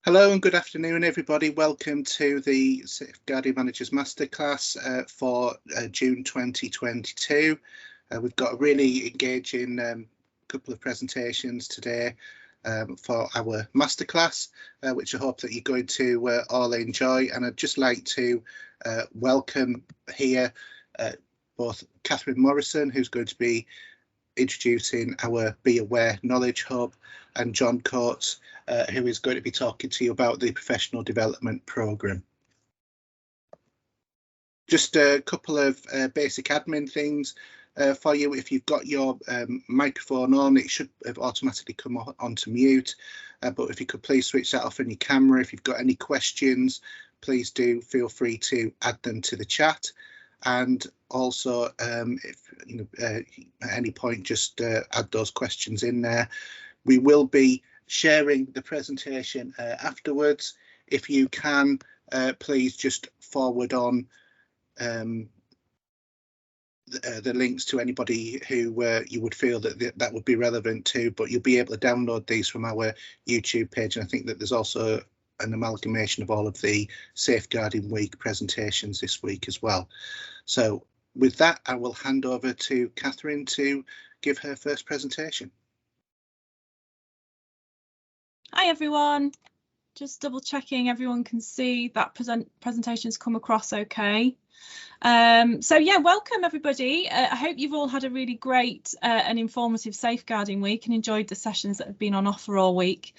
Hello and good afternoon, everybody. Welcome to the Safeguarding Managers Masterclass for June 2022. We've got a really engaging couple of presentations today for our masterclass, which I hope that you're going to all enjoy. And I'd just like to welcome here both Catherine Morrison, who's going to be introducing our Be Aware Knowledge Hub, and John Coates, who is going to be talking to you about the Professional Development Programme. Just a couple of basic admin things for you. If you've got your microphone on, it should have automatically come on to mute, but if you could please switch that off on your camera. If you've got any questions, please do feel free to add them to the chat. And also, if at any point, just add those questions in there. We will be sharing the presentation afterwards. If you can, please just forward on the links to anybody who you would feel that would be relevant to, but you'll be able to download these from our YouTube page. And I think that there's also an amalgamation of all of the Safeguarding Week presentations this week as well. So with that, I will hand over to Catherine to give her first presentation. Hi everyone, just double checking everyone can see that presentation's come across okay. So yeah, welcome everybody. I hope you've all had a really great and informative safeguarding week and enjoyed the sessions that have been on offer all week.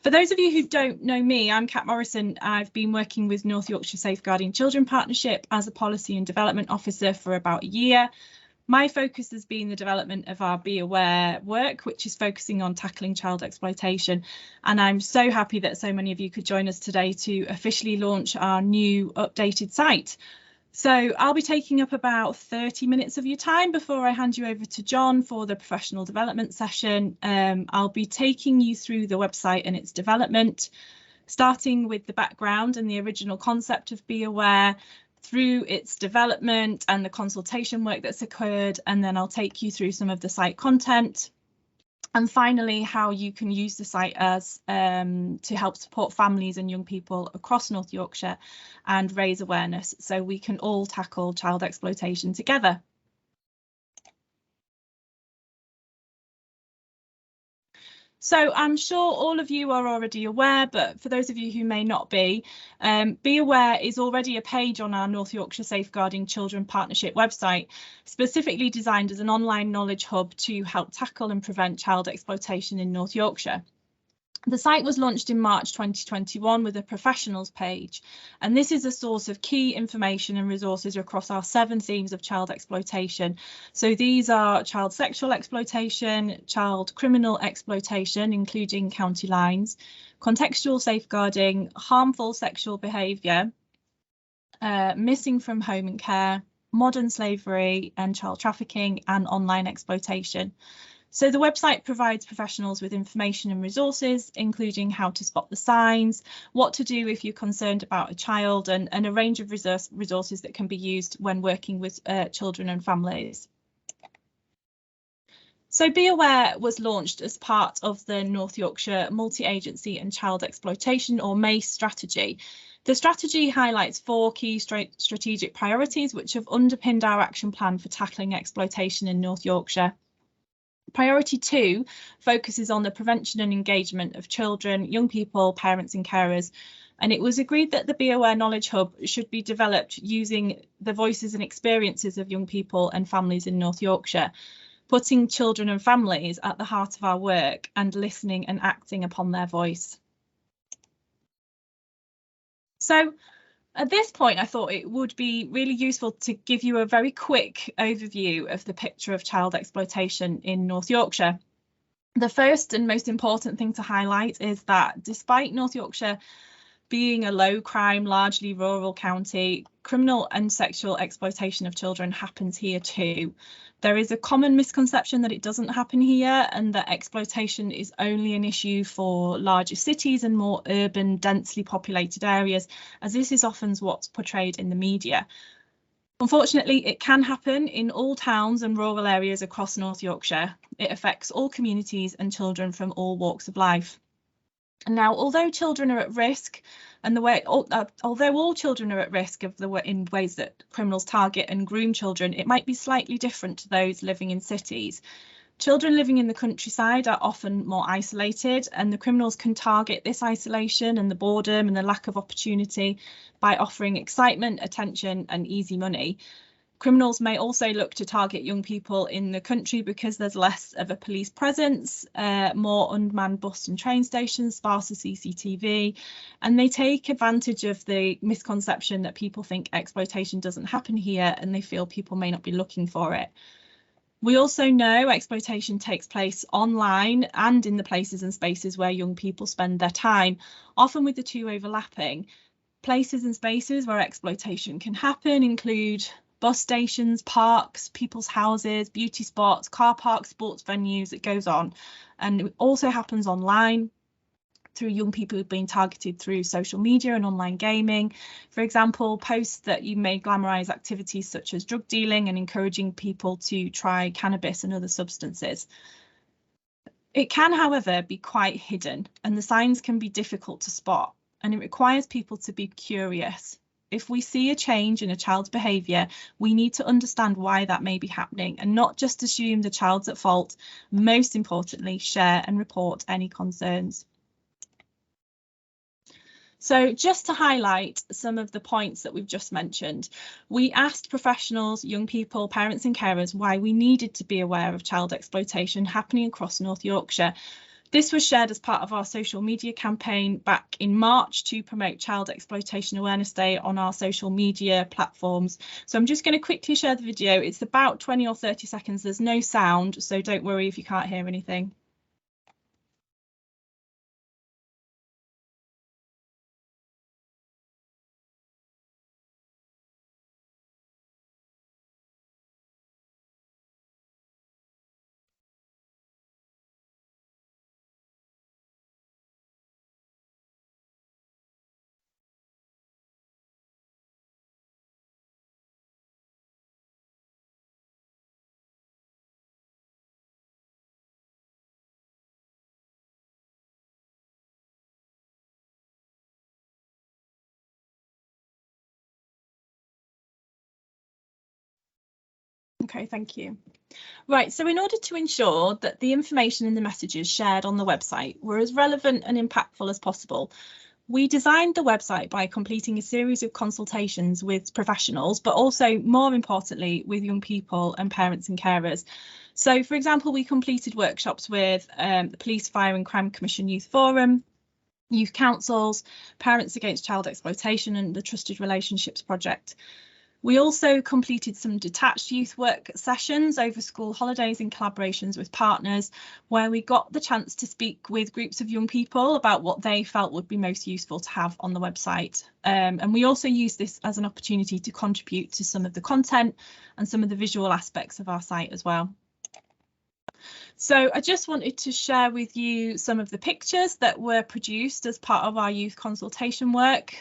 For those of you who don't know me, I'm Cat Morrison. I've been working with North Yorkshire Safeguarding Children Partnership as a Policy and Development Officer for about a year. My focus has been the development of our Be Aware work, which is focusing on tackling child exploitation. And I'm so happy that so many of you could join us today to officially launch our new updated site. So I'll be taking up about 30 minutes of your time before I hand you over to John for the professional development session. I'll be taking you through the website and its development, starting with the background and the original concept of Be Aware, through its development and the consultation work that's occurred, and then I'll take you through some of the site content. And finally, how you can use the site as to help support families and young people across North Yorkshire and raise awareness so we can all tackle child exploitation together. So I'm sure all of you are already aware, but for those of you who may not be Aware is already a page on our North Yorkshire Safeguarding Children Partnership website, specifically designed as an online knowledge hub to help tackle and prevent child exploitation in North Yorkshire. The site was launched in March 2021 with a professionals page, and this is a source of key information and resources across our 7 themes of child exploitation. So these are child sexual exploitation, child criminal exploitation, including county lines, contextual safeguarding, harmful sexual behaviour, missing from home and care, modern slavery and child trafficking, and online exploitation. So the website provides professionals with information and resources, including how to spot the signs, what to do if you're concerned about a child, and a range of resources that can be used when working with children and families. So Be Aware was launched as part of the North Yorkshire Multi-Agency and Child Exploitation, or MACE strategy. The strategy highlights 4 key strategic priorities which have underpinned our action plan for tackling exploitation in North Yorkshire. Priority 2 focuses on the prevention and engagement of children, young people, parents and carers, and it was agreed that the Be Aware Knowledge Hub should be developed using the voices and experiences of young people and families in North Yorkshire, putting children and families at the heart of our work and listening and acting upon their voice. So at this point, I thought it would be really useful to give you a very quick overview of the picture of child exploitation in North Yorkshire. The first and most important thing to highlight is that despite North Yorkshire being a low crime, largely rural county, criminal and sexual exploitation of children happens here too. There is a common misconception that it doesn't happen here and that exploitation is only an issue for larger cities and more urban, densely populated areas, as this is often what's portrayed in the media. Unfortunately, it can happen in all towns and rural areas across North Yorkshire. It affects all communities and children from all walks of life. Now, although children are at risk, and although all children are at risk in ways that criminals target and groom children, it might be slightly different to those living in cities. Children living in the countryside are often more isolated, and the criminals can target this isolation and the boredom and the lack of opportunity by offering excitement, attention, and easy money. Criminals may also look to target young people in the country because there's less of a police presence, more unmanned bus and train stations, sparser CCTV, and they take advantage of the misconception that people think exploitation doesn't happen here, and they feel people may not be looking for it. We also know exploitation takes place online and in the places and spaces where young people spend their time, often with the two overlapping. Places and spaces where exploitation can happen include bus stations, parks, people's houses, beauty spots, car parks, sports venues, it goes on. And it also happens online through young people who've been targeted through social media and online gaming. For example, posts that you may glamorise activities such as drug dealing and encouraging people to try cannabis and other substances. It can, however, be quite hidden, and the signs can be difficult to spot, and it requires people to be curious. If we see a change in a child's behaviour, we need to understand why that may be happening and not just assume the child's at fault. Most importantly, share and report any concerns. So just to highlight some of the points that we've just mentioned, we asked professionals, young people, parents and carers why we needed to be aware of child exploitation happening across North Yorkshire. This was shared as part of our social media campaign back in March to promote Child Exploitation Awareness Day on our social media platforms. So I'm just going to quickly share the video. It's about 20 or 30 seconds. There's no sound, so don't worry if you can't hear anything. Okay, thank you. Right, so in order to ensure that the information in the messages shared on the website were as relevant and impactful as possible, we designed the website by completing a series of consultations with professionals, but also, more importantly, with young people and parents and carers. So, for example, we completed workshops with the Police, Fire and Crime Commission Youth Forum, youth councils, Parents Against Child Exploitation and the Trusted Relationships Project. We also completed some detached youth work sessions over school holidays in collaborations with partners, where we got the chance to speak with groups of young people about what they felt would be most useful to have on the website. And we also used this as an opportunity to contribute to some of the content and some of the visual aspects of our site as well. So I just wanted to share with you some of the pictures that were produced as part of our youth consultation work.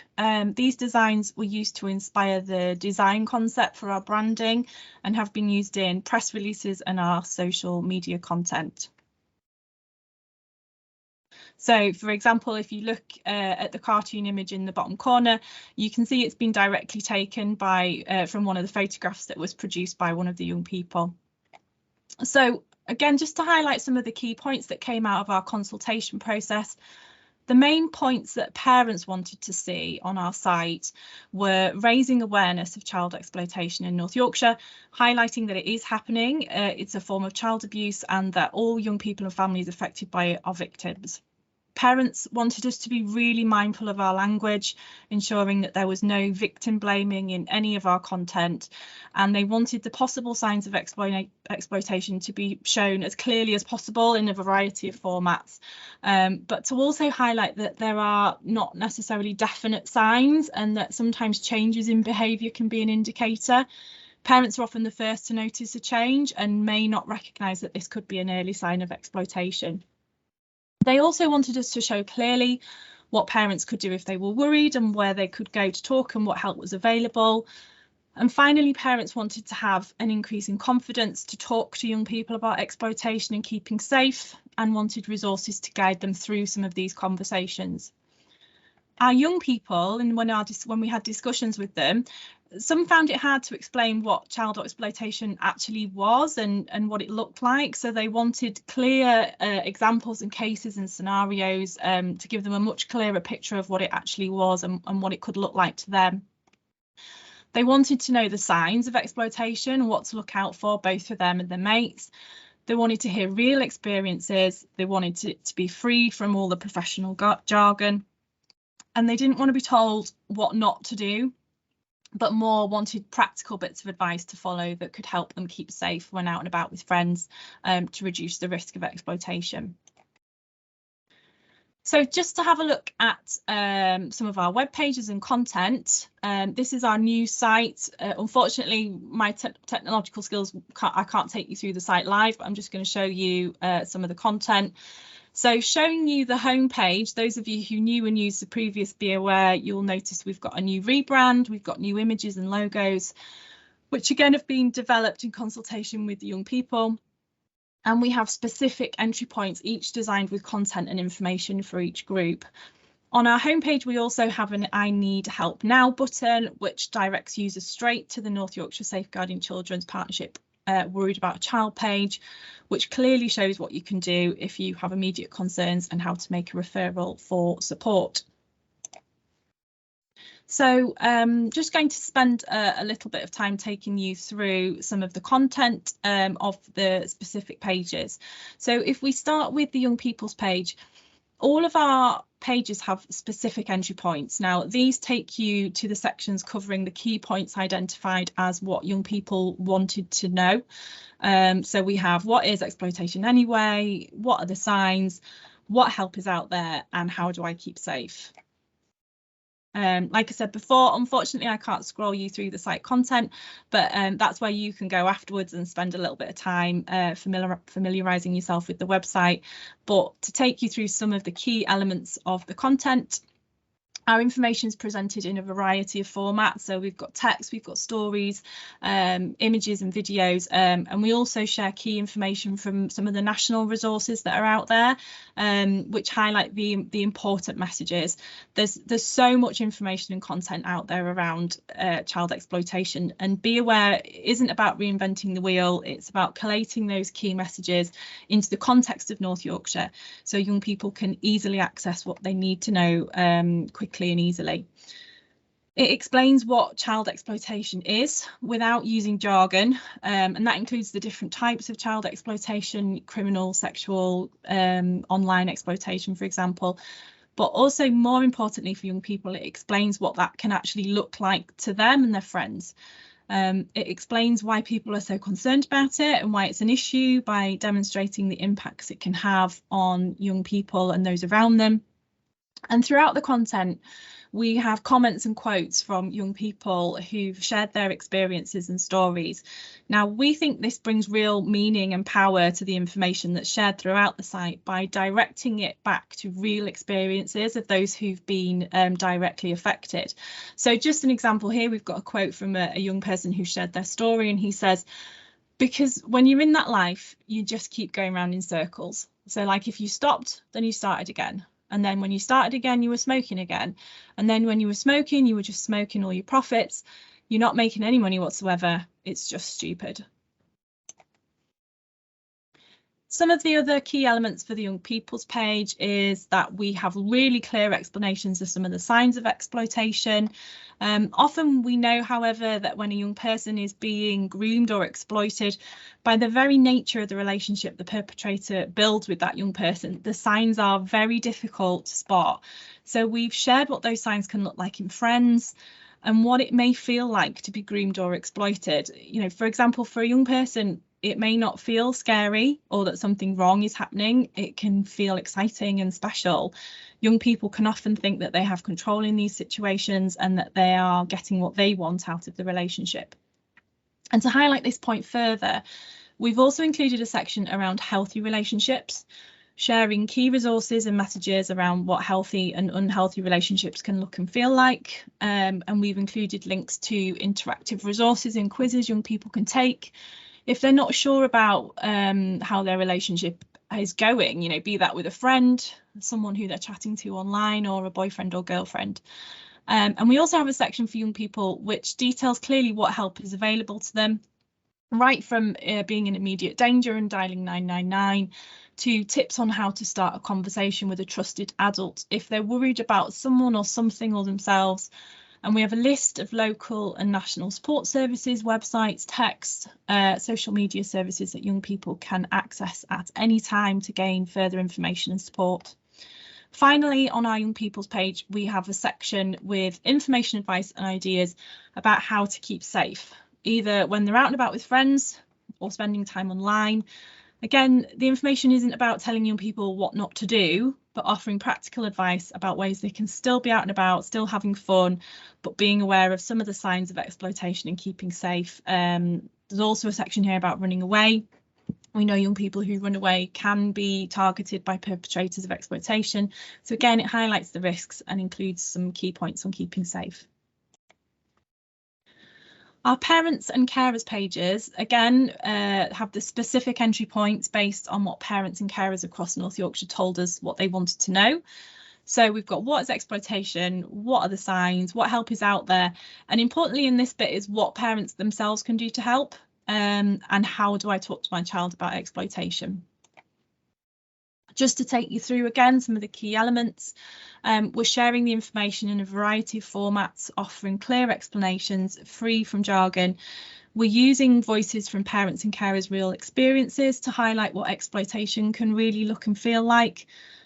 These designs were used to inspire the design concept for our branding and have been used in press releases and our social media content. So, for example, if you look at the cartoon image in the bottom corner, you can see it's been directly taken by from one of the photographs that was produced by one of the young people. So, again, just to highlight some of the key points that came out of our consultation process, the main points that parents wanted to see on our site were raising awareness of child exploitation in North Yorkshire, highlighting that it is happening, it's a form of child abuse, and that all young people and families affected by it are victims. Parents wanted us to be really mindful of our language, ensuring that there was no victim blaming in any of our content, and they wanted the possible signs of exploitation to be shown as clearly as possible in a variety of formats, but to also highlight that there are not necessarily definite signs and that sometimes changes in behaviour can be an indicator. Parents are often the first to notice a change and may not recognise that this could be an early sign of exploitation. They also wanted us to show clearly what parents could do if they were worried and where they could go to talk and what help was available. And finally, parents wanted to have an increase in confidence to talk to young people about exploitation and keeping safe, and wanted resources to guide them through some of these conversations. Our young people, and when we had discussions with them, some found it hard to explain what child exploitation actually was and what it looked like. So they wanted clear examples and cases and scenarios to give them a much clearer picture of what it actually was and what it could look like to them. They wanted to know the signs of exploitation and what to look out for, both for them and their mates. They wanted to hear real experiences. They wanted it to be free from all the professional jargon. And they didn't want to be told what not to do, but more wanted practical bits of advice to follow that could help them keep safe when out and about with friends, to reduce the risk of exploitation. So just to have a look at some of our web pages and content, this is our new site. Unfortunately, my technological skills, I can't take you through the site live, but I'm just going to show you some of the content. So showing you the home page, those of you who knew and used the previous Be Aware, you'll notice we've got a new rebrand, we've got new images and logos, which again have been developed in consultation with the young people. And we have specific entry points, each designed with content and information for each group. On our homepage, we also have an I Need Help Now button, which directs users straight to the North Yorkshire Safeguarding Children's Partnership Worried About a Child page, which clearly shows what you can do if you have immediate concerns and how to make a referral for support. So just going to spend a little bit of time taking you through some of the content of the specific pages. So if we start with the young people's page, all of our pages have specific entry points. Now, these take you to the sections covering the key points identified as what young people wanted to know. So we have what is exploitation anyway, what are the signs, what help is out there, and how do I keep safe? Like I said before, unfortunately, I can't scroll you through the site content, but that's where you can go afterwards and spend a little bit of time familiarising yourself with the website. But to take you through some of the key elements of the content, our information is presented in a variety of formats. So we've got text, we've got stories, images and videos, and we also share key information from some of the national resources that are out there, which highlight the important messages. There's so much information and content out there around child exploitation, and Be Aware isn't about reinventing the wheel. It's about collating those key messages into the context of North Yorkshire, so young people can easily access what they need to know quickly and easily. It explains what child exploitation is without using jargon, and that includes the different types of child exploitation: criminal, sexual, online exploitation, for example. But also, more importantly for young people, it explains what that can actually look like to them and their friends. It explains why people are so concerned about it and why it's an issue by demonstrating the impacts it can have on young people and those around them. And throughout the content, we have comments and quotes from young people who've shared their experiences and stories. Now, we think this brings real meaning and power to the information that's shared throughout the site by directing it back to real experiences of those who've been directly affected. So just an example here, we've got a quote from a young person who shared their story, and he says, "Because when you're in that life, you just keep going around in circles. So like if you stopped, then you started again. And then when you started again, you were smoking again. And then when you were smoking, you were just smoking all your profits. You're not making any money whatsoever. It's just stupid." Some of the other key elements for the young people's page is that we have really clear explanations of some of the signs of exploitation. Often we know, however, that when a young person is being groomed or exploited, by the very nature of the relationship the perpetrator builds with that young person, the signs are very difficult to spot. So we've shared what those signs can look like in friends and what it may feel like to be groomed or exploited. You know, for example, for a young person, it may not feel scary or that something wrong is happening. It can feel exciting and special. Young people can often think that they have control in these situations and that they are getting what they want out of the relationship. And to highlight this point further, we've also included a section around healthy relationships. sharing key resources and messages around what healthy and unhealthy relationships can look and feel like. And we've included links to interactive resources and quizzes young people can take if they're not sure about how their relationship is going, you know, be that with a friend, someone who they're chatting to online, or a boyfriend or girlfriend. And we also have a section for young people which details clearly what help is available to them, right from being in immediate danger and dialing 999 to tips on how to start a conversation with a trusted adult if they're worried about someone or something or themselves. And we have a list of local and national support services, websites, texts, social media services that young people can access at any time to gain further information and support. Finally, on our young people's page, we have a section with information, advice and ideas about how to keep safe, either when they're out and about with friends or spending time online. Again, the information isn't about telling young people what not to do, but offering practical advice about ways they can still be out and about, still having fun, but being aware of some of the signs of exploitation and keeping safe. There's also a section here about running away. We know young people who run away can be targeted by perpetrators of exploitation. So again, it highlights the risks and includes some key points on keeping safe. Our parents and carers pages, again, have the specific entry points based on what parents and carers across North Yorkshire told us what they wanted to know. So we've got what is exploitation, what are the signs, what help is out there, and importantly in this bit is what parents themselves can do to help, and how do I talk to my child about exploitation. Just to take you through again some of the key elements, we're sharing the information in a variety of formats, offering clear explanations, free from jargon. We're using voices from parents and carers' real experiences to highlight what exploitation can really look and feel like,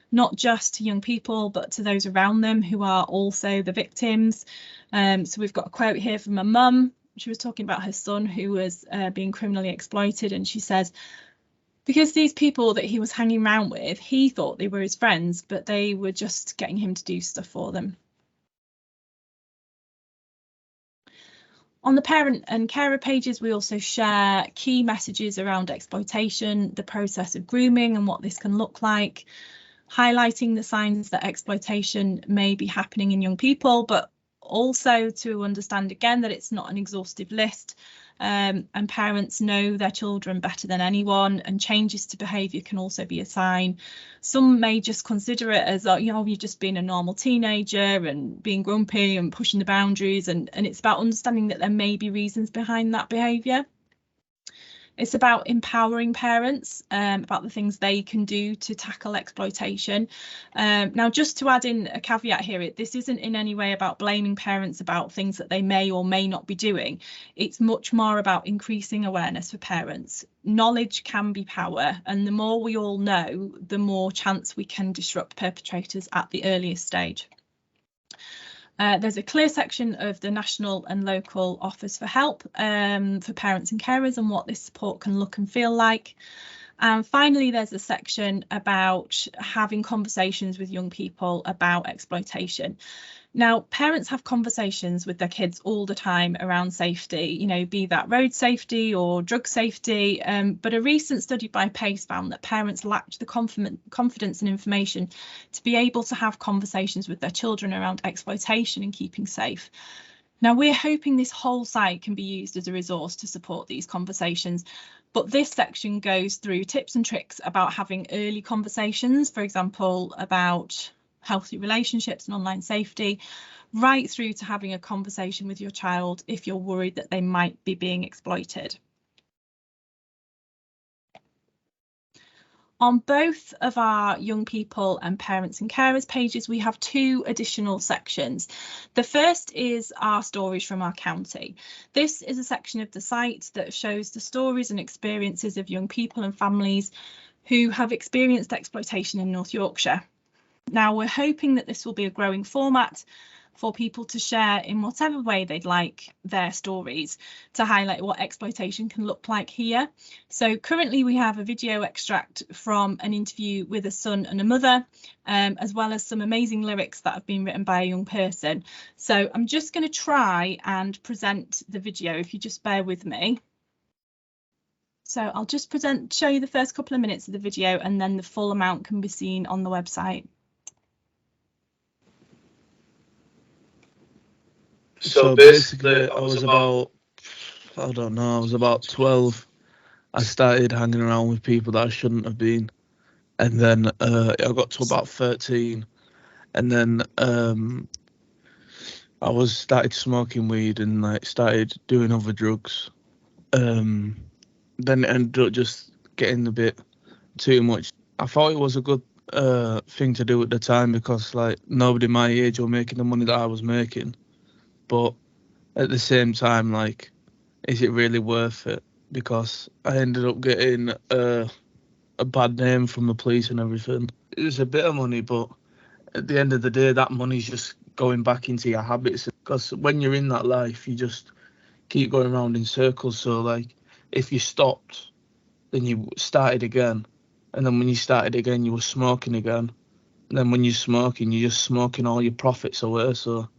not just to young people, but to those around them who are also the victims. So we've got a quote here from a mum. She was talking about her son who was being criminally exploited, and she says, because these people that he was hanging around with, he thought they were his friends, but they were just getting him to do stuff for them. On the parent and carer pages, we also share key messages around exploitation, the process of grooming and what this can look like, highlighting the signs that exploitation may be happening in young people, but also to understand again that it's not an exhaustive list. And parents know their children better than anyone, and changes to behaviour can also be a sign. Some may just consider it as, you know, you've just been a normal teenager and being grumpy and pushing the boundaries, and it's about understanding that there may be reasons behind that behaviour. It's about empowering parents about the things they can do to tackle exploitation. Now, just to add in a caveat here, this isn't in any way about blaming parents about things that they may or may not be doing. It's much more about increasing awareness for parents. Knowledge can be power, and the more we all know, the more chance we can disrupt perpetrators at the earliest stage. There's a clear section of the national and local offers for help for parents and carers and what this support can look and feel like. And finally, there's a section about having conversations with young people about exploitation. Now, parents have conversations with their kids all the time around safety, you know, be that road safety or drug safety. But a recent study by PACE found that parents lacked the confidence and information to be able to have conversations with their children around exploitation and keeping safe. Now, we're hoping this whole site can be used as a resource to support these conversations. But this section goes through tips and tricks about having early conversations, for example, about healthy relationships and online safety, right through to having a conversation with your child if you're worried that they might be being exploited. On both of our young people and parents and carers pages, we have two additional sections. The first is our stories from our county. This is a section of the site that shows the stories and experiences of young people and families who have experienced exploitation in North Yorkshire. Now, we're hoping that this will be a growing format for people to share in whatever way they'd like their stories to highlight what exploitation can look like here. So currently we have a video extract from an interview with a son and a mother, as well as some amazing lyrics that have been written by a young person. So I'm just going to try and present the video if you just bear with me. So I'll just show you the first couple of minutes of the video, and then the full amount can be seen on the website. So basically, I was about 12. I started hanging around with people that I shouldn't have been. And then I got to about 13. And then I started smoking weed and like started doing other drugs. Then it ended up just getting a bit too much. I thought it was a good thing to do at the time because like nobody my age were making the money that I was making. But at the same time, like, is it really worth it? Because I ended up getting a bad name from the police and everything. It was a bit of money, but at the end of the day, that money's just going back into your habits. Because when you're in that life, you just keep going around in circles. So, like, if you stopped, then you started again. And then when you started again, you were smoking again. And then when you're smoking, you're just smoking all your profits away. So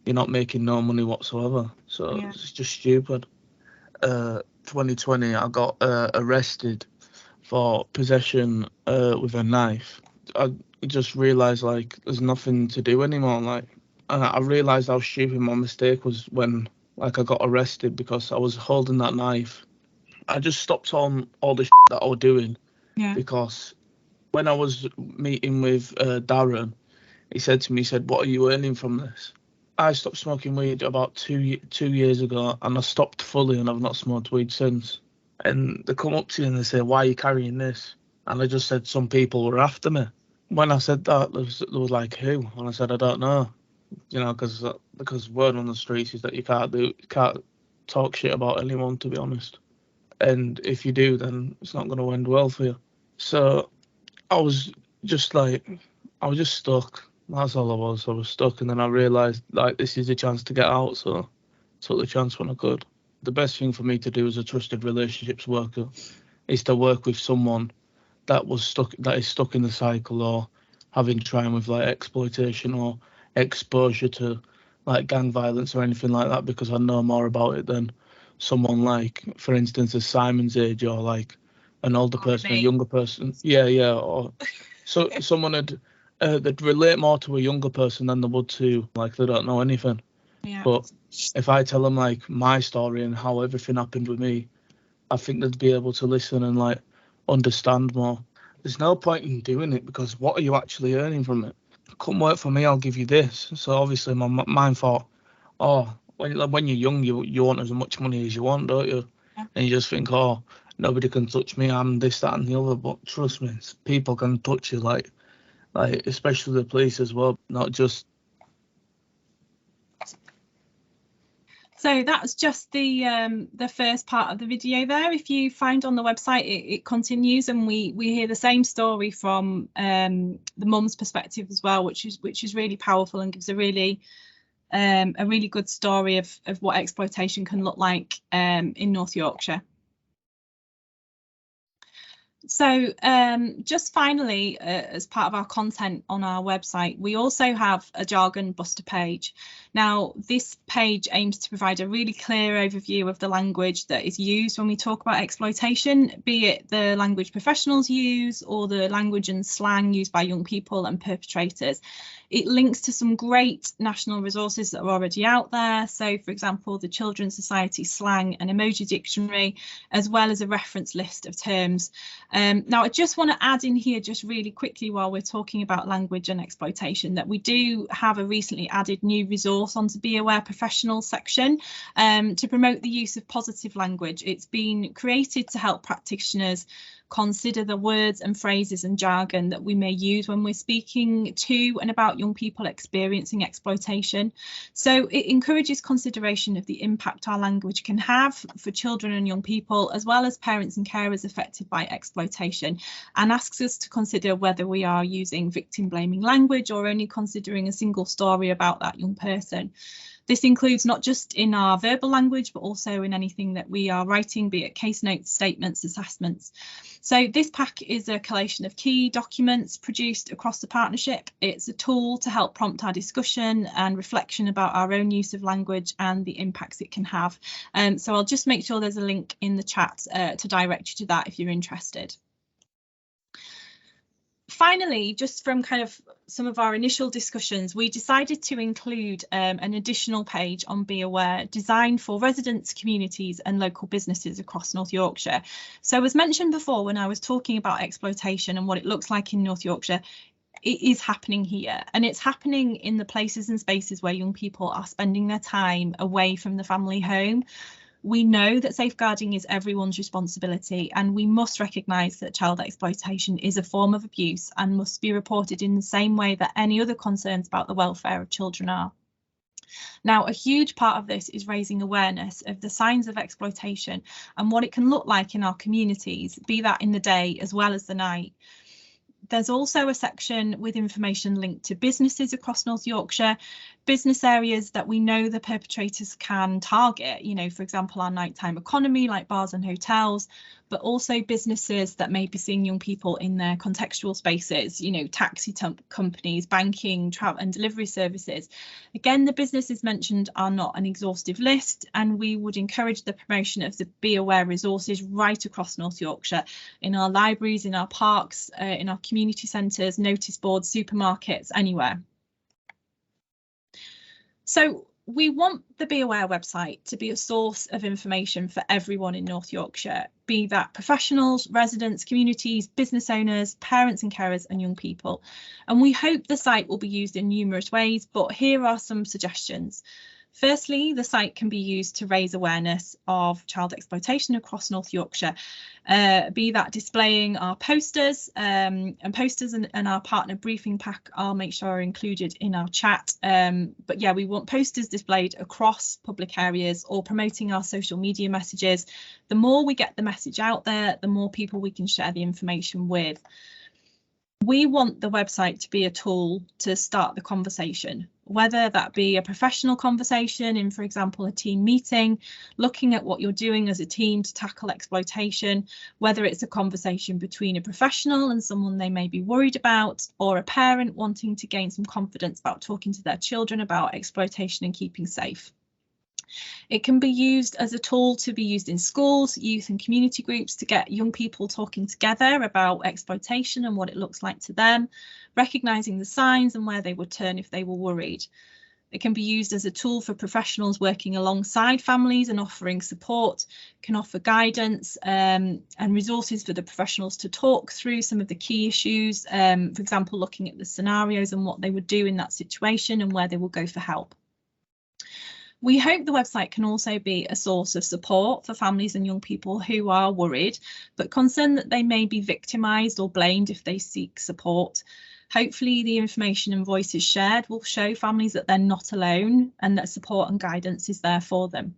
you're not making no money whatsoever. So yeah. It's just stupid. 2020, I got arrested for possession with a knife. I just realised like there's nothing to do anymore. Like, and I realised how stupid my mistake was when like I got arrested because I was holding that knife. I just stopped on all the that I was doing because when I was meeting with Darren, he said to me, "What are you earning from this?" I stopped smoking weed about 2 years ago, and I stopped fully, and I've not smoked weed since. And they come up to you and they say, "Why are you carrying this?" And I just said some people were after me. When I said that, there was like, "Who?" And I said, "I don't know," because word on the streets is that you can't talk shit about anyone, to be honest. And if you do, then it's not going to end well for you. So I was just stuck. That's all I was. I was stuck, and then I realised like this is a chance to get out, so I took the chance when I could. The best thing for me to do as a trusted relationships worker is to work with someone that is stuck in the cycle or having tried with like exploitation or exposure to like gang violence or anything like that, because I know more about it than someone like, for instance, a Simon's age or like an older person, a younger person. Yeah, or so someone they'd relate more to a younger person than they would to like they don't know anything. Yeah. But if I tell them like my story and how everything happened with me, I think they'd be able to listen and like understand more. There's no point in doing it because what are you actually earning from it? Come work for me, I'll give you this. So obviously my mind thought, oh, when you're young, you want as much money as you want, don't you? Yeah. And you just think, oh, nobody can touch me, I'm this, that, and the other. But trust me, people can touch you, like especially the police as well, not just. So that's just the first part of the video there. If you find on the website, it continues, and we hear the same story from the mum's perspective as well, which is really powerful and gives a really good story of what exploitation can look like in North Yorkshire. So just finally, as part of our content on our website, we also have a jargon buster page. Now, this page aims to provide a really clear overview of the language that is used when we talk about exploitation, be it the language professionals use or the language and slang used by young people and perpetrators. It links to some great national resources that are already out there. So, for example, the Children's Society Slang and Emoji Dictionary, as well as a reference list of terms. Now, I just want to add in here just really quickly while we're talking about language and exploitation that we do have a recently added new resource onto Be Aware Professionals section to promote the use of positive language. It's been created to help practitioners consider the words and phrases and jargon that we may use when we're speaking to and about young people experiencing exploitation. So it encourages consideration of the impact our language can have for children and young people, as well as parents and carers affected by exploitation, and asks us to consider whether we are using victim blaming language or only considering a single story about that young person. This includes not just in our verbal language, but also in anything that we are writing, be it case notes, statements, assessments. So this pack is a collation of key documents produced across the partnership. It's a tool to help prompt our discussion and reflection about our own use of language and the impacts it can have. So I'll just make sure there's a link in the chat to direct you to that if you're interested. Finally, just from kind of some of our initial discussions, we decided to include an additional page on Be Aware designed for residents, communities and local businesses across North Yorkshire. So as mentioned before, when I was talking about exploitation and what it looks like in North Yorkshire, it is happening here, and it's happening in the places and spaces where young people are spending their time away from the family home. We know that safeguarding is everyone's responsibility, and we must recognise that child exploitation is a form of abuse and must be reported in the same way that any other concerns about the welfare of children are. Now, a huge part of this is raising awareness of the signs of exploitation and what it can look like in our communities, be that in the day as well as the night. There's also a section with information linked to businesses across North Yorkshire, business areas that we know the perpetrators can target, you know, for example, our nighttime economy like bars and hotels, but also businesses that may be seeing young people in their contextual spaces, you know, taxi companies, banking, travel and delivery services. Again, the businesses mentioned are not an exhaustive list, and we would encourage the promotion of the Be Aware resources right across North Yorkshire, in our libraries, in our parks, in our community centres, notice boards, supermarkets, anywhere. So we want the Be Aware website to be a source of information for everyone in North Yorkshire, be that professionals, residents, communities, business owners, parents and carers and young people. And we hope the site will be used in numerous ways, but here are some suggestions. Firstly, the site can be used to raise awareness of child exploitation across North Yorkshire, be that displaying our posters, and our partner briefing pack I'll make sure are included in our chat. But yeah, we want posters displayed across public areas or promoting our social media messages. The more we get the message out there, the more people we can share the information with. We want the website to be a tool to start the conversation, whether that be a professional conversation in, for example, a team meeting, looking at what you're doing as a team to tackle exploitation, whether it's a conversation between a professional and someone they may be worried about, or a parent wanting to gain some confidence about talking to their children about exploitation and keeping safe. It can be used as a tool to be used in schools, youth and community groups to get young people talking together about exploitation and what it looks like to them, recognising the signs and where they would turn if they were worried. It can be used as a tool for professionals working alongside families and offering support, can offer guidance and resources for the professionals to talk through some of the key issues, for example, looking at the scenarios and what they would do in that situation and where they will go for help. We hope the website can also be a source of support for families and young people who are worried, but concerned that they may be victimised or blamed if they seek support. Hopefully the information and voices shared will show families that they're not alone and that support and guidance is there for them.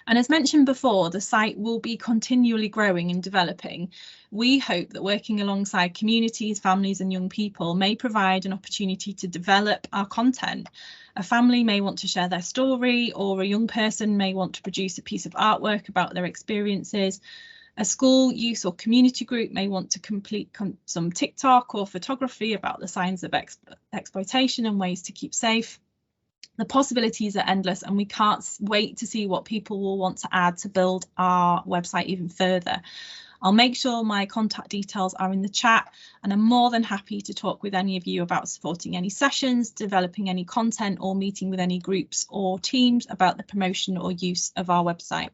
And as mentioned before, the site will be continually growing and developing. We hope that working alongside communities, families and young people may provide an opportunity to develop our content. A family may want to share their story, or a young person may want to produce a piece of artwork about their experiences. A school, youth or community group may want to complete some TikTok or photography about the signs of exploitation and ways to keep safe. The possibilities are endless, and we can't wait to see what people will want to add to build our website even further. I'll make sure my contact details are in the chat, and I'm more than happy to talk with any of you about supporting any sessions, developing any content or meeting with any groups or teams about the promotion or use of our website.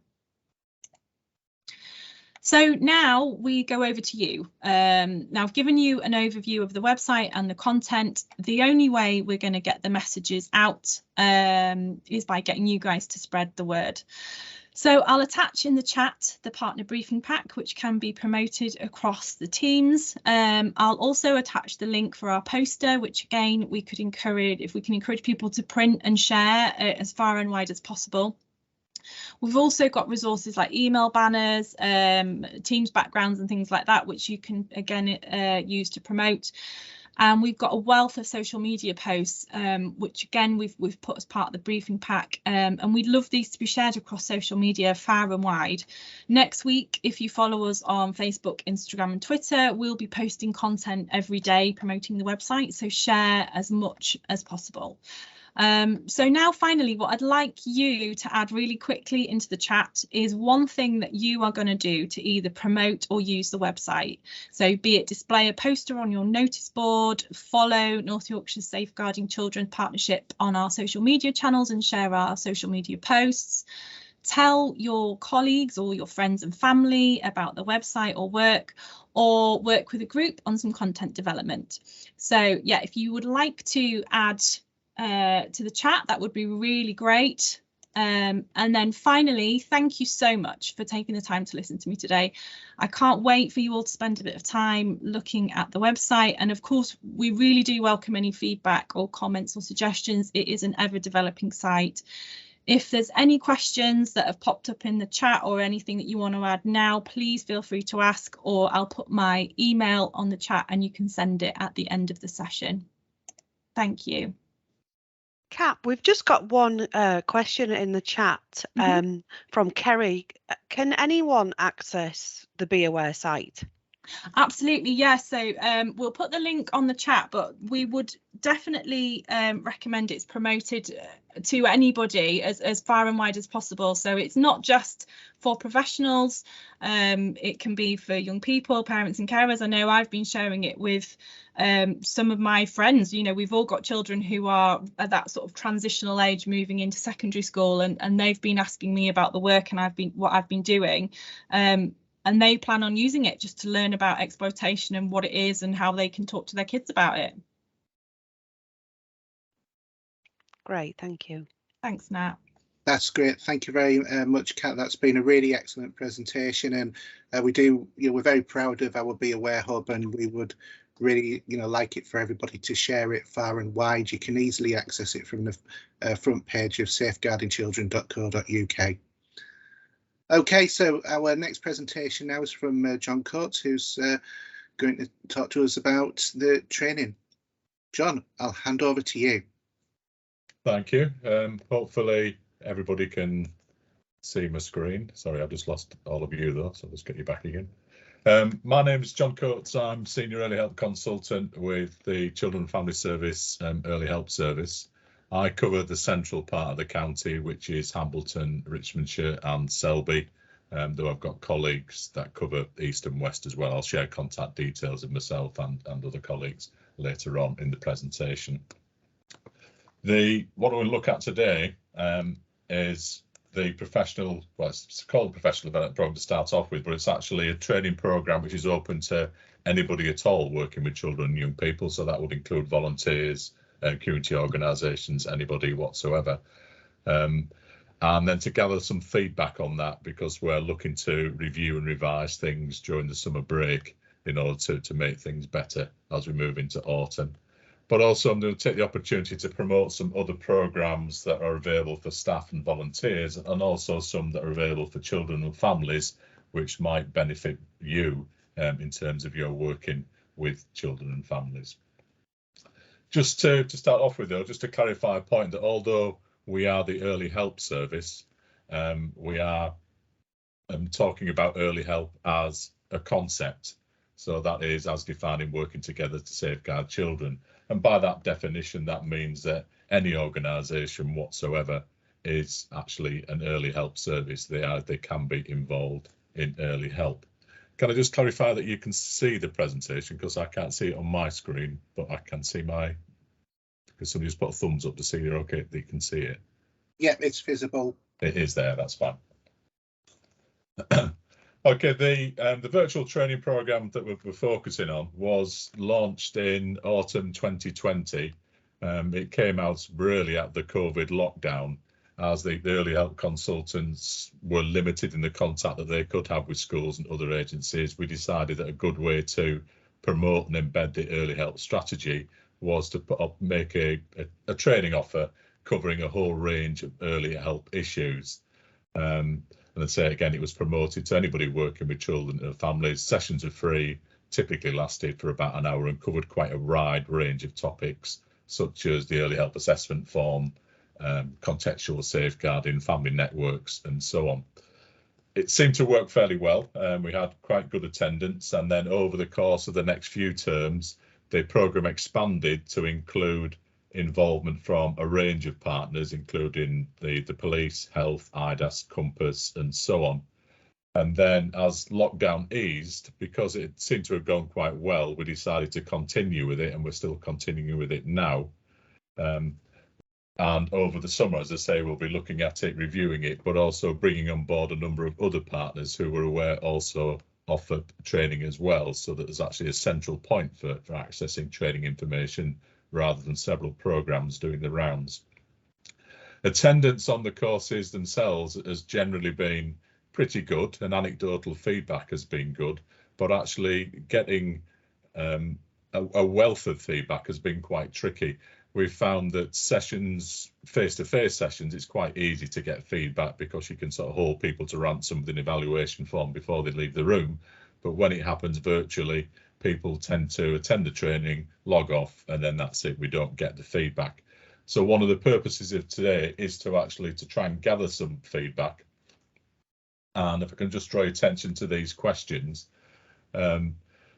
So now we go over to you. Now I've given you an overview of the website and the content. The only way we're going to get the messages out is by getting you guys to spread the word. So I'll attach in the chat the partner briefing pack, which can be promoted across the teams. I'll also attach the link for our poster, which again, we could encourage, if we can encourage people to print and share as far and wide as possible. We've also got resources like email banners, Teams backgrounds and things like that, which you can again use to promote. And we've got a wealth of social media posts, which again we've put as part of the briefing pack, and we'd love these to be shared across social media far and wide. Next week, if you follow us on Facebook, Instagram and Twitter, we'll be posting content every day promoting the website, so share as much as possible. So now finally, what I'd like you to add really quickly into the chat is one thing that you are going to do to either promote or use the website. So be it display a poster on your notice board, follow North Yorkshire Safeguarding Children Partnership on our social media channels and share our social media posts. Tell your colleagues or your friends and family about the website or work with a group on some content development. So yeah, if you would like to add to the chat, that would be really great. And then finally, thank you so much for taking the time to listen to me today. I can't wait for you all to spend a bit of time looking at the website, and of course we really do welcome any feedback or comments or suggestions. It is an ever developing site. If there's any questions that have popped up in the chat or anything that you want to add now, please feel free to ask, or I'll put my email on the chat and you can send it at the end of the session. Thank you. Kat, we've just got one question in the chat from Kerry. Can anyone access the Be Aware site? Absolutely, yes. So we'll put the link on the chat, but we would definitely recommend it's promoted to anybody as far and wide as possible. So it's not just for professionals, it can be for young people, parents and carers. I know I've been sharing it with some of my friends. You know, we've all got children who are at that sort of transitional age moving into secondary school, and they've been asking me about the work and what I've been doing. And they plan on using it just to learn about exploitation and what it is and how they can talk to their kids about it. Great, thank you. Thanks, Nat. That's great. Thank you very much, Kat. That's been a really excellent presentation, and we're very proud of our Be Aware Hub, and we would really, like it for everybody to share it far and wide. You can easily access it from the front page of safeguardingchildren.co.uk. Okay, so our next presentation now is from John Coates, who's going to talk to us about the training. John, I'll hand over to you. Thank you. Hopefully everybody can see my screen. Sorry, I've just lost all of you though, so I'll just get you back again. My name is John Coates. I'm Senior Early Help Consultant with the Children and Family Service Early Help Service. I cover the central part of the county, which is Hambleton, Richmondshire and Selby, though I've got colleagues that cover east and west as well. I'll share contact details of myself and other colleagues later on in the presentation. What we'll look at today is the professional, well, it's called a professional development program to start off with, but it's actually a training program which is open to anybody at all working with children and young people. So that would include volunteers, community organisations, anybody whatsoever. And then to gather some feedback on that, because we're looking to review and revise things during the summer break in order to make things better as we move into autumn. But also I'm going to take the opportunity to promote some other programmes that are available for staff and volunteers, and also some that are available for children and families, which might benefit you in terms of your working with children and families. Just to start off with, though, just to clarify a point that although we are the early help service, we are talking about early help as a concept. So that is as defined in working together to safeguard children. And by that definition, that means that any organisation whatsoever is actually an early help service. They can be involved in early help. Can I just clarify that you can see the presentation, because I can't see it on my screen, but I can see because somebody just put a thumbs up to see you're okay, that you can see it. Yeah, it's visible. It is there, that's fine. Okay, the virtual training program that we're focusing on was launched in autumn 2020. It came out really at the COVID lockdown, as the early help consultants were limited in the contact that they could have with schools and other agencies. We decided that a good way to promote and embed the early help strategy was to make a training offer covering a whole range of early help issues. And I'd say again, it was promoted to anybody working with children and families. Sessions are free, typically lasted for about an hour and covered quite a wide range of topics, such as the early help assessment form, contextual safeguarding, family networks, and so on. It seemed to work fairly well. We had quite good attendance, and then over the course of the next few terms, the programme expanded to include involvement from a range of partners, including the police, health, IDAS, Compass, and so on. And then as lockdown eased, because it seemed to have gone quite well, we decided to continue with it, and we're still continuing with it now. And over the summer, as I say, we'll be looking at it, reviewing it, but also bringing on board a number of other partners who were aware also offer training as well, so that there's actually a central point for accessing training information rather than several programmes doing the rounds. Attendance on the courses themselves has generally been pretty good, and anecdotal feedback has been good, but actually getting a wealth of feedback has been quite tricky. We've found that sessions, face-to-face sessions, it's quite easy to get feedback because you can sort of hold people to ransom with an evaluation form before they leave the room. But when it happens virtually, people tend to attend the training, log off, and then that's it. We don't get the feedback. So one of the purposes of today is to try and gather some feedback. And if I can just draw your attention to these questions.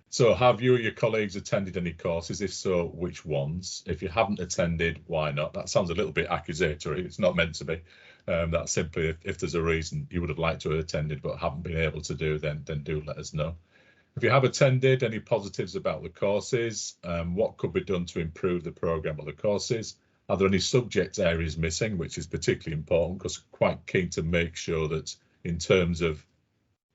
So have you or your colleagues attended any courses? If so, which ones? If you haven't attended, why not? That sounds a little bit accusatory. It's not meant to be. That's simply if there's a reason you would have liked to have attended but haven't been able to do, then do let us know. If you have attended, any positives about the courses? What could be done to improve the programme or the courses? Are there any subject areas missing, which is particularly important because we're quite keen to make sure that in terms of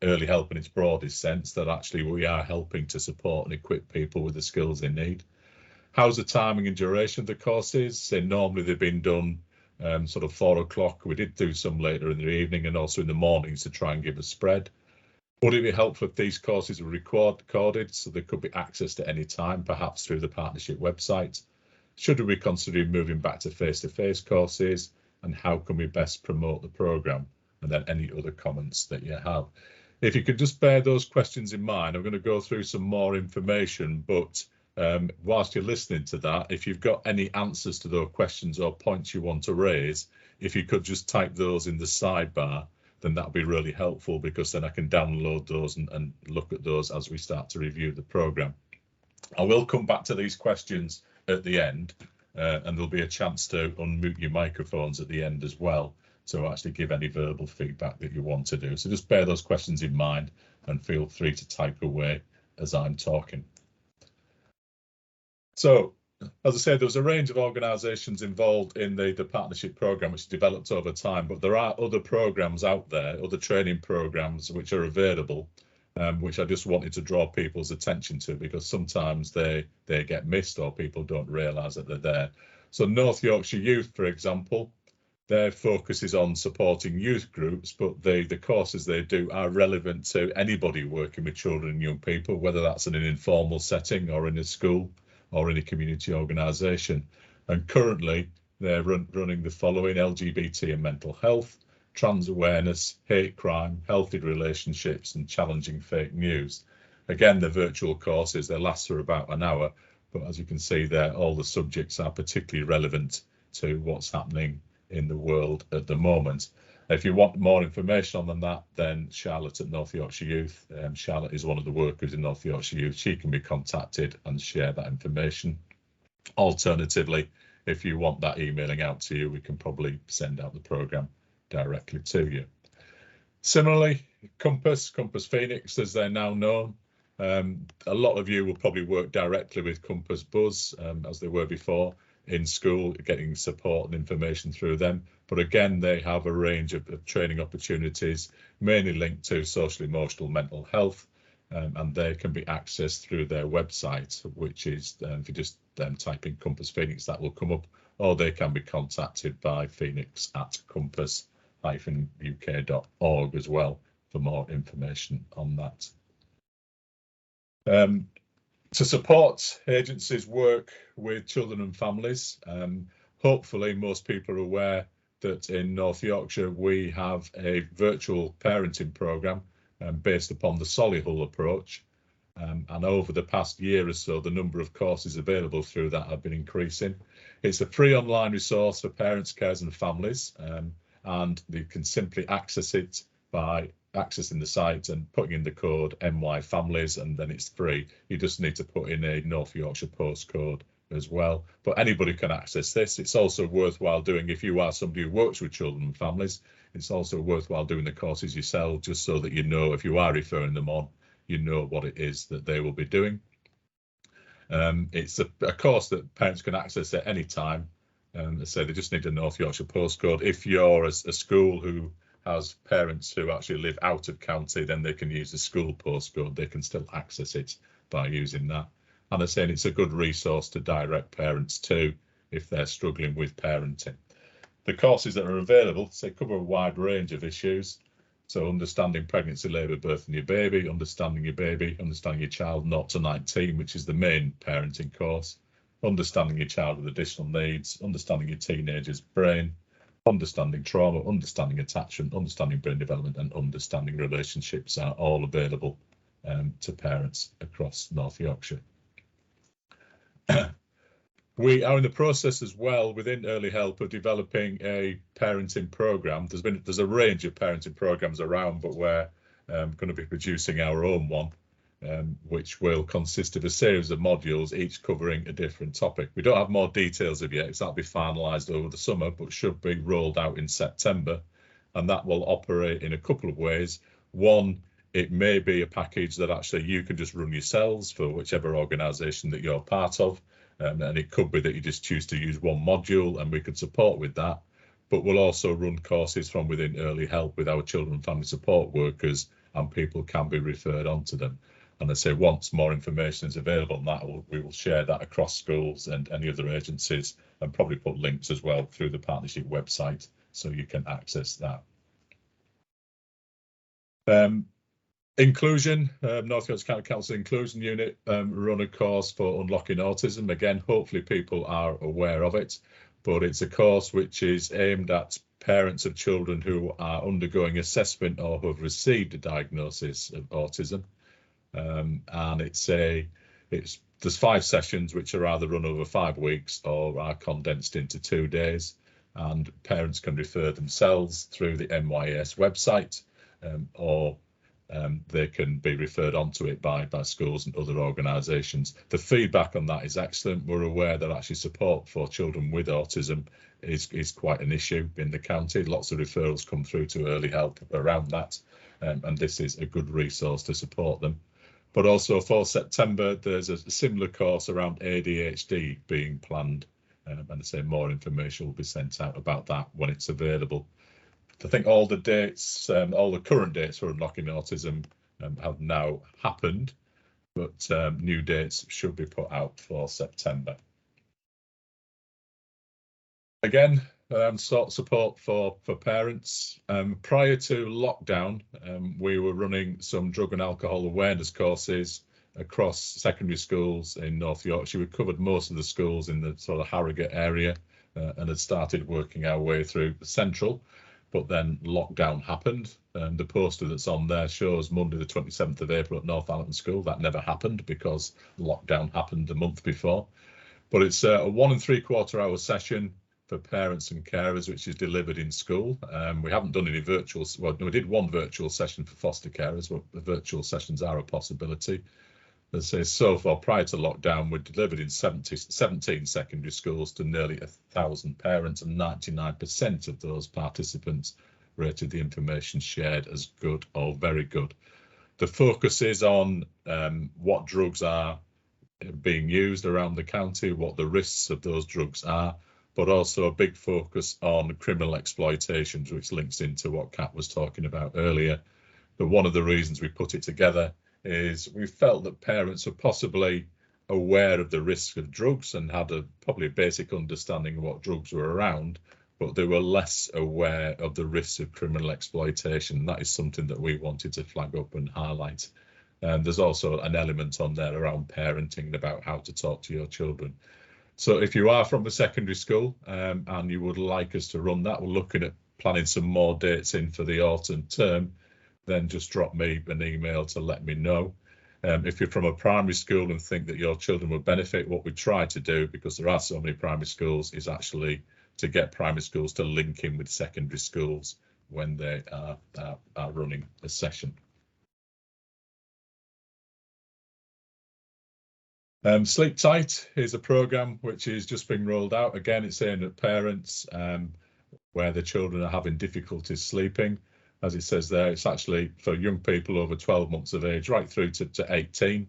early help in its broadest sense, that actually we are helping to support and equip people with the skills they need. How's the timing and duration of the courses? So normally they've been done sort of 4 o'clock. We did do some later in the evening and also in the mornings to try and give a spread. Would it be helpful if these courses were recorded so they could be accessed at any time, perhaps through the partnership website? Should we be considering moving back to face-to-face courses, and how can we best promote the programme? And then any other comments that you have. If you could just bear those questions in mind, I'm going to go through some more information, but whilst you're listening to that, if you've got any answers to those questions or points you want to raise, if you could just type those in the sidebar, then that'll be really helpful, because then I can download those and look at those as we start to review the programme. I will come back to these questions at the end, and there'll be a chance to unmute your microphones at the end as well, to actually give any verbal feedback that you want to do. So just bear those questions in mind and feel free to type away as I'm talking. So, as I said, there was a range of organisations involved in the partnership programme, which developed over time, but there are other programmes out there, other training programmes which are available, which I just wanted to draw people's attention to, because sometimes they get missed or people don't realise that they're there. So North Yorkshire Youth, for example, their focus is on supporting youth groups, but the courses they do are relevant to anybody working with children and young people, whether that's in an informal setting or in a school or in a community organisation. And currently they're running the following: LGBT and mental health, trans awareness, hate crime, healthy relationships, and challenging fake news. Again, the virtual courses, they last for about an hour, but as you can see there, all the subjects are particularly relevant to what's happening in the world at the moment. If you want more information on that, then Charlotte at North Yorkshire Youth, Charlotte is one of the workers in North Yorkshire Youth, she can be contacted and share that information. Alternatively, if you want that emailing out to you, we can probably send out the programme directly to you. Similarly, Compass Phoenix, as they're now known, a lot of you will probably work directly with Compass Buzz, as they were before, in school, getting support and information through them. But again, they have a range of training opportunities, mainly linked to social, emotional, mental health, and they can be accessed through their website, which is, if you just type in Compass Phoenix, that will come up, or they can be contacted by phoenix@compass-uk.org as well for more information on that. To support agencies' work with children and families, hopefully most people are aware that in North Yorkshire we have a virtual parenting programme based upon the Solihull approach. And over the past year or so, the number of courses available through that have been increasing. It's a free online resource for parents, carers and families, and they can simply access it by accessing the site and putting in the code NY Families, and then it's free. You just need to put in a North Yorkshire postcode as well. But anybody can access this. It's also worthwhile doing if you are somebody who works with children and families. It's also worthwhile doing the courses yourself, just so that you know if you are referring them on, you know what it is that they will be doing. It's a course that parents can access at any time. They say they just need a North Yorkshire postcode. If you're a school who has parents who actually live out of county, then they can use the school postcode. They can still access it by using that. And they're saying it's a good resource to direct parents to if they're struggling with parenting. The courses that are available, they cover a wide range of issues. So understanding pregnancy, labour, birth and your baby, understanding your child 0 to 19, which is the main parenting course, understanding your child with additional needs, understanding your teenager's brain, understanding trauma, understanding attachment, understanding brain development and understanding relationships are all available to parents across North Yorkshire. We are in the process as well within Early Help of developing a parenting programme. There's a range of parenting programmes around, but we're going to be producing our own one, which will consist of a series of modules, each covering a different topic. We don't have more details of yet, because that'll be finalised over the summer, but should be rolled out in September. And that will operate in a couple of ways. One, it may be a package that actually you can just run yourselves for whichever organisation that you're part of. And it could be that you just choose to use one module and we can support with that. But we'll also run courses from within Early Help with our children and family support workers, and people can be referred on to them. And I say once more information is available on that, we will share that across schools and any other agencies, and probably put links as well through the partnership website so you can access that. Inclusion, North Yorkshire County Council Inclusion Unit run a course for unlocking autism. Again, hopefully people are aware of it, but it's a course which is aimed at parents of children who are undergoing assessment or who have received a diagnosis of autism. And there's 5 sessions which are either run over 5 weeks or are condensed into 2 days, and parents can refer themselves through the NYS website, or they can be referred onto it by schools and other organisations. The feedback on that is excellent. We're aware that actually support for children with autism is quite an issue in the county. Lots of referrals come through to Early Help around that, and this is a good resource to support them. But also for September, there's a similar course around ADHD being planned, and I say more information will be sent out about that when it's available. I think all the dates, all the current dates for unlocking autism have now happened, but new dates should be put out for September. Again, support for parents. Prior to lockdown, we were running some drug and alcohol awareness courses across secondary schools in North Yorkshire. We covered most of the schools in the sort of Harrogate area and had started working our way through the central. But then lockdown happened, and the poster that's on there shows Monday the 27th of April at Northampton School. That never happened because lockdown happened a month before. But it's a 1 3/4 hour session for parents and carers, which is delivered in school. We haven't done any virtual, well, we did one virtual session for foster carers, but the virtual sessions are a possibility. As I say, so far, prior to lockdown, we delivered in 17 secondary schools to nearly 1,000 parents, and 99% of those participants rated the information shared as good or very good. The focus is on what drugs are being used around the county, what the risks of those drugs are, but also a big focus on criminal exploitation, which links into what Kat was talking about earlier. But one of the reasons we put it together is we felt that parents were possibly aware of the risk of drugs and had probably a basic understanding of what drugs were around, but they were less aware of the risks of criminal exploitation. That is something that we wanted to flag up and highlight. And there's also an element on there around parenting, about how to talk to your children. So if you are from a secondary school and you would like us to run that, we're looking at planning some more dates in for the autumn term, then just drop me an email to let me know. If you're from a primary school and think that your children would benefit, what we try to do, because there are so many primary schools, is actually to get primary schools to link in with secondary schools when they are running a session. Sleep Tight is a programme which is just being rolled out. Again, it's aimed at parents where the children are having difficulties sleeping. As it says there, it's actually for young people over 12 months of age, right through to 18.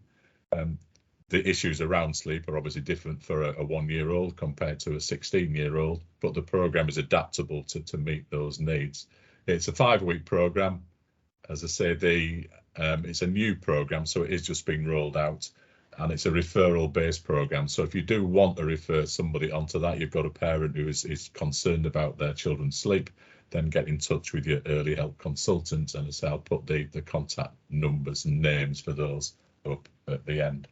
The issues around sleep are obviously different for a 1-year-old compared to a 16-year-old, but the programme is adaptable to meet those needs. It's a 5-week programme. As I say, it's a new programme, so it is just being rolled out, and it's a referral-based programme. So if you do want to refer somebody onto that, you've got a parent who is concerned about their children's sleep, then get in touch with your early help consultant, and I'll put the contact numbers and names for those up at the end.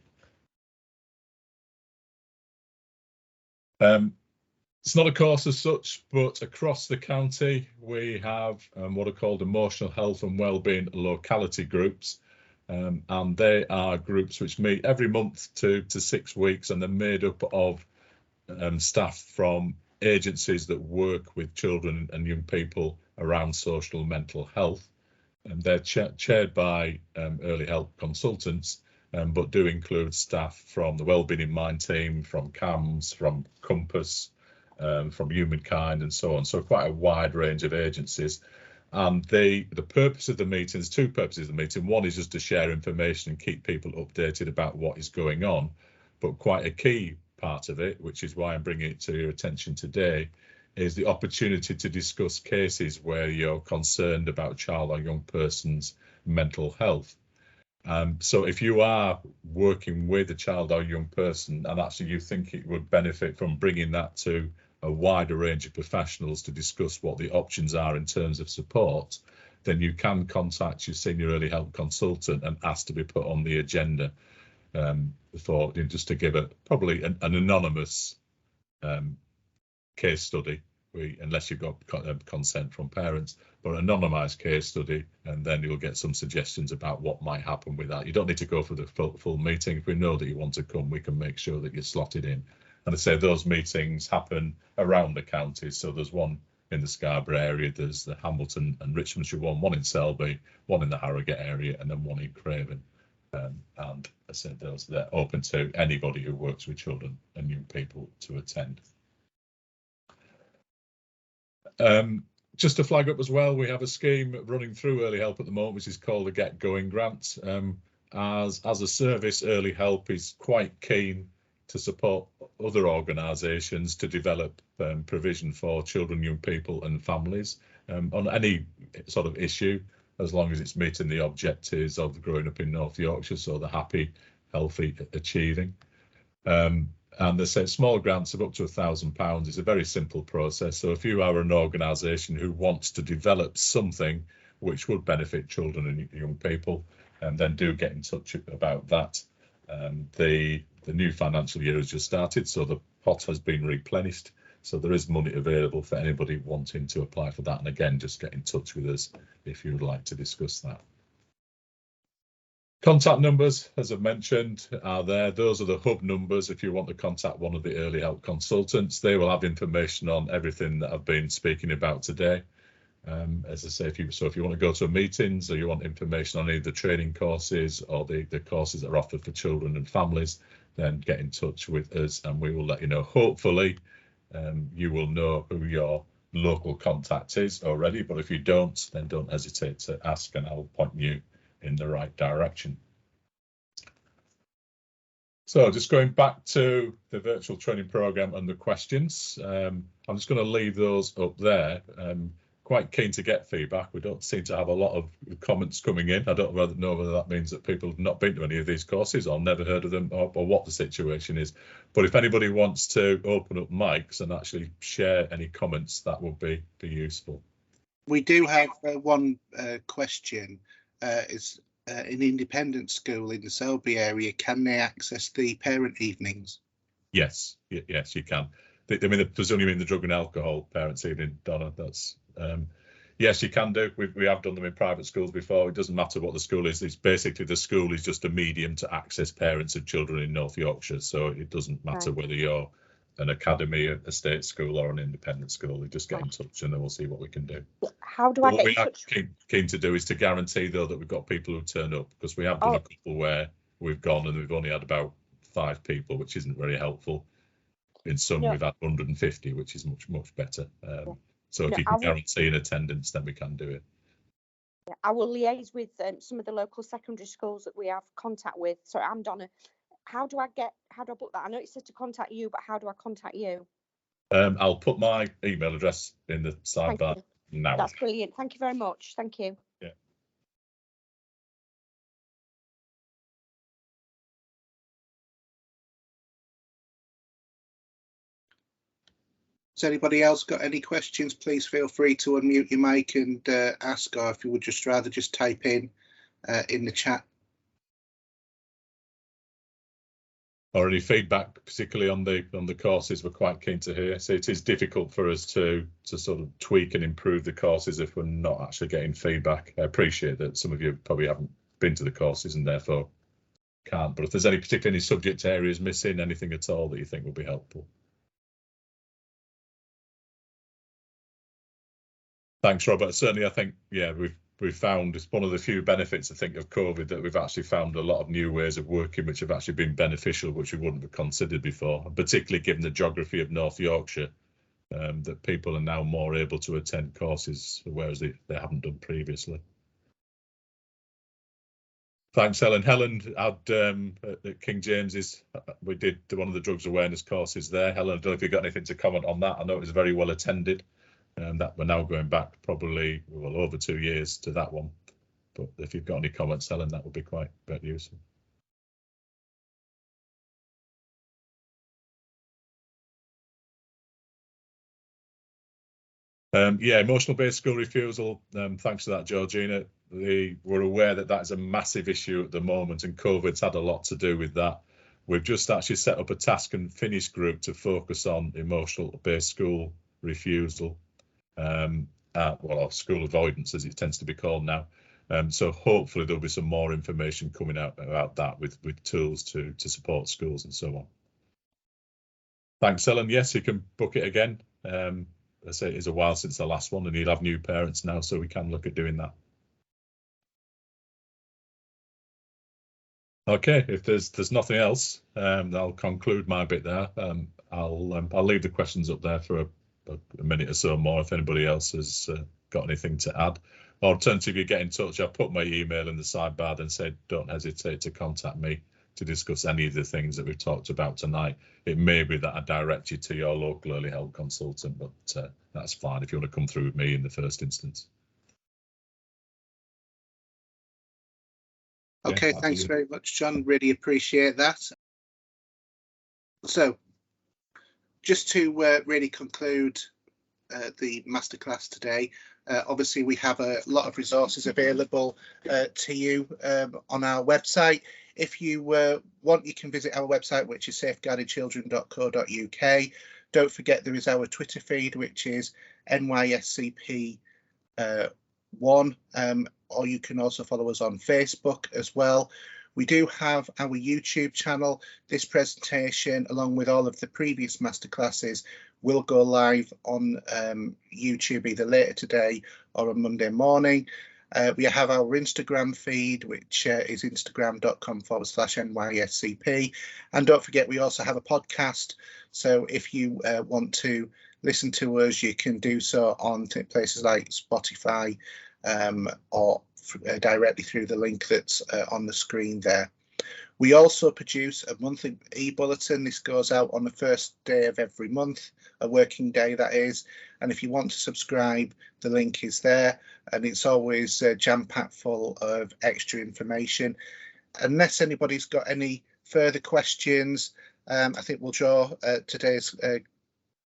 It's not a course as such, but across the county we have what are called emotional health and wellbeing locality groups, and they are groups which meet every month 2 to 6 weeks, and they're made up of staff from agencies that work with children and young people around social and mental health, and they're chaired by early help consultants, but do include staff from the Wellbeing in Mind team, from CAMS, from Compass, from Humankind, and so on. So quite a wide range of agencies. And the purpose of the meeting, there's 2 purposes of the meeting. One is just to share information and keep people updated about what is going on, but quite a key part of it, which is why I'm bringing it to your attention today, is the opportunity to discuss cases where you're concerned about child or young person's mental health. So if you are working with a child or young person and actually you think it would benefit from bringing that to a wider range of professionals to discuss what the options are in terms of support, then you can contact your senior early help consultant and ask to be put on the agenda for just to give probably an anonymous case study, unless you've got consent from parents, but an anonymised case study, and then you'll get some suggestions about what might happen with that. You don't need to go for the full meeting. If we know that you want to come, we can make sure that you're slotted in. And I say those meetings happen around the county. So there's one in the Scarborough area, there's the Hamilton and Richmondshire one in Selby, one in the Harrogate area, and then one in Craven. And I said they're open to anybody who works with children and young people to attend. Just to flag up as well, we have a scheme running through Early Help at the moment, which is called the Get Going Grant. As a service, Early Help is quite keen to support other organisations to develop provision for children, young people and families on any sort of issue, as long as it's meeting the objectives of growing up in North Yorkshire, so the happy, healthy, achieving. And they say small grants of up to £1,000 is a very simple process. So if you are an organisation who wants to develop something which would benefit children and young people, then do get in touch about that. The new financial year has just started, so the pot has been replenished. So there is money available for anybody wanting to apply for that. And again, just get in touch with us if you would like to discuss that. Contact numbers, as I've mentioned, are there. Those are the hub numbers if you want to contact one of the early help consultants. They will have information on everything that I've been speaking about today. As I say, if you want to go to meetings or you want information on any of the training courses or the courses that are offered for children and families, then get in touch with us and we will let you know. Hopefully, you will know who your local contact is already, but if you don't, then don't hesitate to ask and I'll point you in the right direction. So just going back to the virtual training program and the questions, I'm just going to leave those up there. Quite keen to get feedback. We don't seem to have a lot of comments coming in. I don't know whether that means that people have not been to any of these courses or never heard of them or what the situation is. But if anybody wants to open up mics and actually share any comments, that would be useful. We do have one question. Is an independent school in the Selby area, can they access the parent evenings? Yes, yes, you can. I mean, presumably in the drug and alcohol parents evening, Donna. That's Yes, you can do. We have done them in private schools before. It doesn't matter what the school is. It's basically the school is just a medium to access parents of children in North Yorkshire. So it doesn't matter whether you're an academy, a state school or an independent school. You just get in touch and then we'll see what we can do. How do I get in touch? What we are keen to do is to guarantee, though, that we've got people who turn up, because we have done a couple where we've gone and we've only had about 5 people, which isn't very helpful. In some, we've had 150, which is much better. So if you can guarantee an attendance, then we can do it. I will liaise with some of the local secondary schools that we have contact with. So I'm Donna. How do I book that? I know it says to contact you, but how do I contact you? I'll put my email address in the sidebar now. That's brilliant. Thank you very much. Thank you. Yeah. Has anybody else got any questions? Please feel free to unmute your mic and ask, or if you would just rather just type in the chat. Or any feedback, particularly on the courses, we're quite keen to hear. So it is difficult for us to sort of tweak and improve the courses if we're not actually getting feedback. I appreciate that some of you probably haven't been to the courses and therefore can't. But if there's any subject areas missing, anything at all that you think would be helpful. Thanks, Robert. Certainly, I think, yeah, we've found it's one of the few benefits, I think, of COVID, that we've actually found a lot of new ways of working which have actually been beneficial, which we wouldn't have considered before, and particularly given the geography of North Yorkshire, that people are now more able to attend courses, whereas they haven't done previously. Thanks, Helen. Helen at King James's, we did one of the drugs awareness courses there. Helen, I don't know if you've got anything to comment on that. I know it was very well attended. And that we're now going back probably over 2 years to that one. But if you've got any comments, Helen, that would be quite useful. Yeah, emotional based school refusal. Thanks for that, Georgina. We're aware that is a massive issue at the moment, and COVID's had a lot to do with that. We've just actually set up a task and finish group to focus on emotional based school refusal. Or school avoidance, as it tends to be called now. So hopefully there'll be some more information coming out about that with tools to support schools and so on. Thanks, Ellen. Yes, you can book it again. I say it is a while since the last one, and you'll have new parents now, so we can look at doing that. Okay, if there's nothing else, I'll conclude my bit there. I'll leave the questions up there for a minute or so more if anybody else has got anything to add. Alternatively, get in touch. I'll put my email in the sidebar and say don't hesitate to contact me to discuss any of the things that we've talked about tonight. It may be that I direct you to your local early help consultant, but that's fine if you want to come through with me in the first instance. Okay, thanks very much, John. Really appreciate that. So, just to really conclude the masterclass today, obviously we have a lot of resources available to you on our website. If you want, you can visit our website, which is safeguardedchildren.co.uk. Don't forget there is our Twitter feed, which is NYSCP 1, or you can also follow us on Facebook as well. We do have our YouTube channel. This presentation, along with all of the previous masterclasses, will go live on YouTube either later today or on Monday morning. We have our Instagram feed, which is instagram.com/NYSCP. And don't forget, we also have a podcast. So if you want to listen to us, you can do so on places like Spotify or directly through the link that's on the screen there. We also produce a monthly e-bulletin. This goes out on the first day of every month, a working day that is. And if you want to subscribe, the link is there, and it's always jam-packed full of extra information. Unless anybody's got any further questions, I think we'll draw today's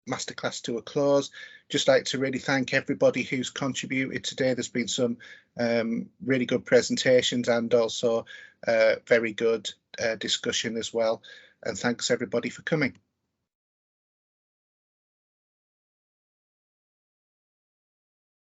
masterclass to a close. Just like to really thank everybody who's contributed today. There's been some really good presentations and also very good discussion as well. And thanks everybody for coming.